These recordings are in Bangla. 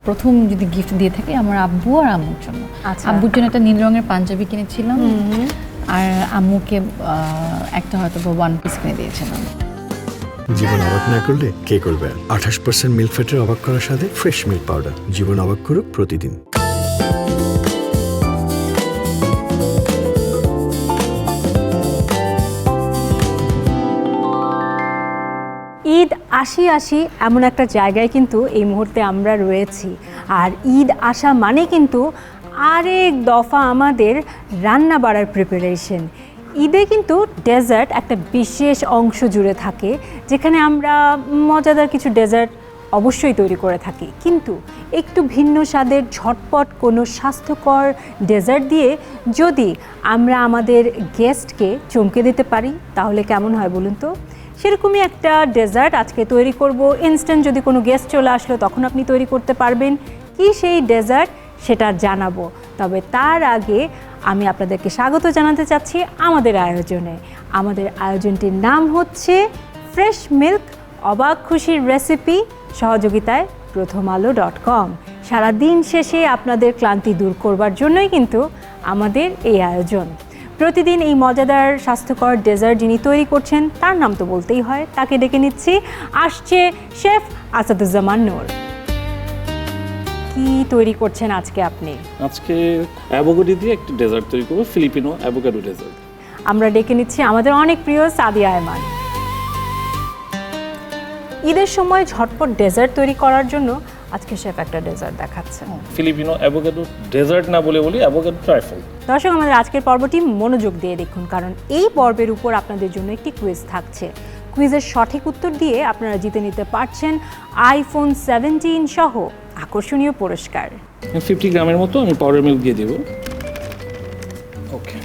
প্রথম যদি গিফট দিয়ে থাকি আমার আব্বু আর আম্মুর জন্য। আব্বুর জন্য একটা নীল রঙের পাঞ্জাবি কিনেছিলাম, আর আম্মুকে একটা হয়তো ওয়ান পিস কিনে দিয়েছিলাম। জীবন অবাক না করলে কে করবে? 28% মিল্ক ফ্যাটের অবাক করার সাথে ফ্রেশ মিল্ক পাউডার। জীবন অবাক করুক প্রতিদিন। ঈদ আসি এমন একটা জায়গায় কিন্তু এই মুহূর্তে আমরা রয়েছি। আর ঈদ আসা মানে কিন্তু আরেক দফা আমাদের রান্না বাড়ার প্রিপারেশন। ঈদে কিন্তু ডেজার্ট একটা বিশেষ অংশ জুড়ে থাকে, যেখানে আমরা মজাদার কিছু ডেজার্ট অবশ্যই তৈরি করে থাকি, কিন্তু একটু ভিন্ন স্বাদের ঝটপট কোনো স্বাস্থ্যকর ডেজার্ট দিয়ে যদি আমরা আমাদের গেস্টকে চমকে দিতে পারি তাহলে কেমন হয় বলুন তো? সেরকমই একটা ডেজার্ট আজকে তৈরি করব। ইনস্ট্যান্ট যদি কোনো গেস্ট চলে আসলো তখন আপনি তৈরি করতে পারবেন। কি সেই ডেজার্ট সেটা জানাবো, তবে তার আগে আমি আপনাদেরকে স্বাগত জানাতে চাচ্ছি আমাদের আয়োজনে। আমাদের আয়োজনটির নাম হচ্ছে ফ্রেশ মিল্ক অবাক খুশির রেসিপি, সহযোগিতায় প্রথমআলো.com। সারাদিন শেষে আপনাদের ক্লান্তি দূর করবার জন্যই কিন্তু আমাদের এই আয়োজন। প্রতিদিন এই মজাদার স্বাস্থ্যকর ডেজার্ট যিনি তৈরি করছেন তার নাম তো বলতেই হয়, তাকে ডেকে নিচ্ছি। আসছে শেফ আসাদুজ্জামান নূর। কি তৈরি করছেন আজকে আপনি? আজকে অ্যাভোকাডো দিয়ে একটা ডেজার্ট তৈরি করবো, ফিলিপিনো অ্যাভোকাডো ডেজার্ট। আমরা ডেকে নিচ্ছি আমাদের অনেক প্রিয় সাদিয়া আয়মান। ঈদের সময় ঝটপট ডেজার্ট তৈরি করার জন্য আজকে শেফ একটা ডেজার্ট দেখাচ্ছে। ফিলিপিনো অ্যাভোকাডো ডেজার্ট না বলে বলি অ্যাভোকাডো ট্রাইফল। দর্শক, আমাদের আজকের পর্বটি মনোযোগ দিয়ে দেখুন, কারণ এই পর্বের উপর আপনাদের জন্য একটি কুইজ থাকছে। কুইজের সঠিক উত্তর দিয়ে আপনারা জিতে নিতে পারছেন আইফোন 17 সহ আকর্ষণীয় পুরস্কার। 50 গ্রামের মতো আমি পাউডার মিল্ক দিয়ে দেবো। ওকে,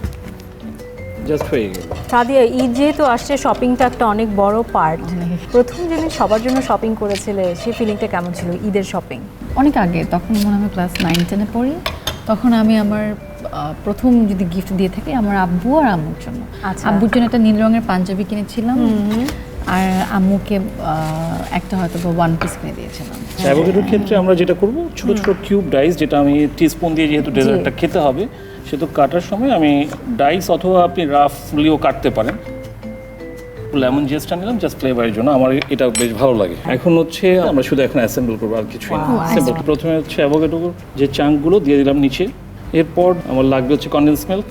জাস্ট হয়ে গেল। সাদিয়া, ঈদ যেহেতু আসছে, শপিংটা একটা অনেক বড় পার্ট। প্রথম যেদিন সবার জন্য শপিং করেছিলে সেই ফিলিংটা কেমন ছিল? ঈদের শপিং অনেক আগে, তখন মনে হয় আমি ক্লাস 9-10-এ পড়ি। তখন আমি আমার প্রথম যদি গিফট দিয়ে থাকি আমার আব্বু আর আম্মুর জন্য। আব্বুর জন্য একটা নীল রঙের পাঞ্জাবি কিনেছিলাম, আর আম্মুকে একটা হয়তো ওয়ান পিস কিনে দিয়েছিলাম। অ্যাভোকাডোর ক্ষেত্রে আমরা যেটা করব, ছোট ছোট কিউব ডাইস, যেটা আমি টিস্পুন দিয়ে যেহেতু ডেজার্টটা খেতে হবে, সেহেতু কাটার সময় আমি ডাইস অথবা আপনি রাফলিও কাটতে পারেন। লেমন জেস্টটা নিলাম জাস্ট ফ্লেভারের জন্য, আমার এটা বেশ ভালো লাগে। এখন হচ্ছে আমরা শুধু এখন অ্যাসেম্বল করবো, আর কিছুই না। সিম্পল। প্রথমে হচ্ছে অ্যাভোকাডোর যে চাঙ্কগুলো দিয়ে দিলাম নিচে। এরপর আমার লাগবে হচ্ছে কনডেন্স মিল্ক।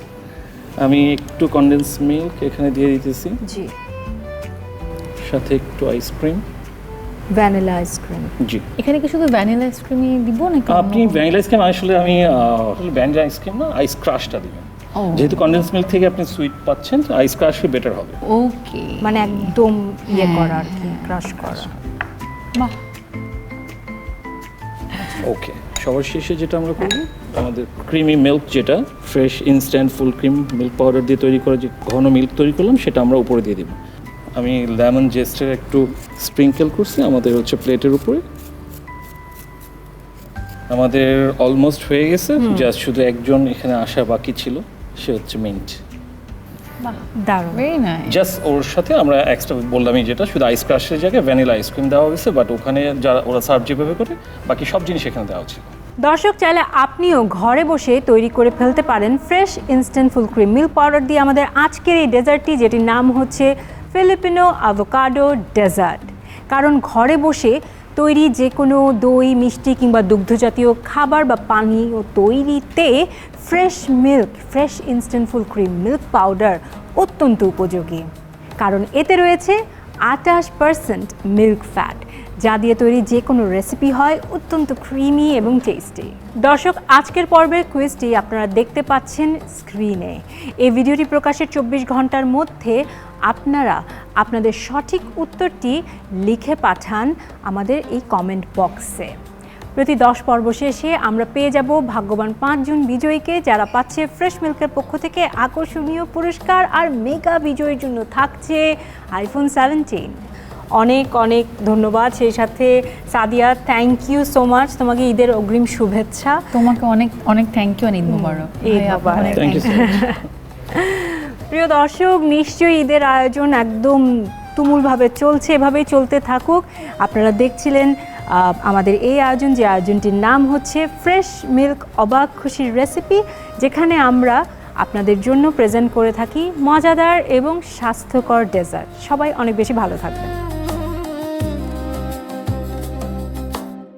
আমি একটু কনডেন্স মিল্ক এখানে দিয়ে দিতেছি, জি, সাথে একটু আইসক্রিম, ভ্যানিলা আইসক্রিম। জি। এখানে কি শুধু ভ্যানিলা আইসক্রিমই দিব নাকি? আপনি ভ্যানিলা আইসক্রিম, আসলে আমি ভ্যানিলা আইসক্রিম না, আইস ক্রাশটা দিবেন। যেহেতু কনডেন্স মিল্ক থেকে আপনি সুইট পাচ্ছেন, আইস ক্রাশই বেটার হবে। ওকে, মানে একদম ইয়ে করা আর কি, ক্রাশ করা। বাহ। ওকে, সবার শেষে যেটা আমরা করব, আমাদের ক্রিমি মিল্ক, যেটা fresh instant full cream milk powder দিয়ে তৈরি করা যে ঘন মিল্ক তৈরি করলাম, সেটা আমরা উপরে দিয়ে দিব। আমি লেমন জেস্টের একটু স্প্রিঙ্কেল করছি আমাদের হচ্ছে প্লেটের উপরে। আমাদের অলমোস্ট হয়ে গেছে, জাস্ট শুধু একজন এখানে আসা বাকি ছিল, সে হচ্ছে মিন্ট। দারুণ, ভেরি নাইস। জাস্ট ওর সাথে আমরা এক্সট্রা বললামই, যেটা শুধু আইস ক্রাশের জায়গায় ভ্যানিলা আইসক্রিম দেওয়া হয়েছে, বাট ওখানে যারা ওরা সার্ভ যেভাবে করে বাকি সব জিনিস এখানে দেওয়া ছিল। দর্শক, চাইলে আপনিও ঘরে বসে তৈরি করে ফেলতে পারেন fresh instant full cream milk powder দিয়ে আমাদের আজকের এই ডেজার্টটি, যেটির নাম হচ্ছে ফিলিপিনো অ্যাভোকাডো ডেজার্ট। কারণ ঘরে বসে তৈরি যে কোনো দই, মিষ্টি কিংবা দুগ্ধজাতীয় খাবার বা পানীয় তৈরিতে fresh milk, fresh instant full cream milk powder অত্যন্ত উপযোগী, কারণ এতে রয়েছে 28% মিল্ক ফ্যাট, যা দিয়ে তৈরি যে কোনো রেসিপি হয় অত্যন্ত ক্রিমি এবং টেস্টি। দর্শক, আজকের পর্বের কুইজটি আপনারা দেখতে পাচ্ছেন স্ক্রিনে। এই ভিডিওটি প্রকাশের 24 ঘন্টার মধ্যে আপনারা আপনাদের সঠিক উত্তরটি লিখে পাঠান আমাদের এই কমেন্ট বক্সে। প্রতি 10 পর্ব শেষে আমরা পেয়ে যাব ভাগ্যবান 5 জন বিজয়ীকে, যারা পাচ্ছে ফ্রেশ মিল্কের পক্ষ থেকে আকর্ষণীয় পুরস্কার, আর মেগা বিজয়ীর জন্য থাকছে আইফোন 17। অনেক অনেক ধন্যবাদ। সেই সাথে Sadia, thank you so much, তোমাকে ঈদের অগ্রিম শুভেচ্ছা। তোমাকে অনেক অনেক থ্যাংক ইউ, ঈদ মোবারক। ঈদ মোবারক। Thank you so much. প্রিয় দর্শক, নিশ্চয়ই ঈদের আয়োজন একদম তুমুলভাবে চলছে, এভাবেই চলতে থাকুক। আপনারা দেখছিলেন আমাদের এই আয়োজন, যে আয়োজনটির নাম হচ্ছে ফ্রেশ মিল্ক অবাক খুশির রেসিপি, যেখানে আমরা আপনাদের জন্য প্রেজেন্ট করে থাকি মজাদার এবং স্বাস্থ্যকর ডেজার্ট। সবাই অনেক বেশি ভালো থাকবেন।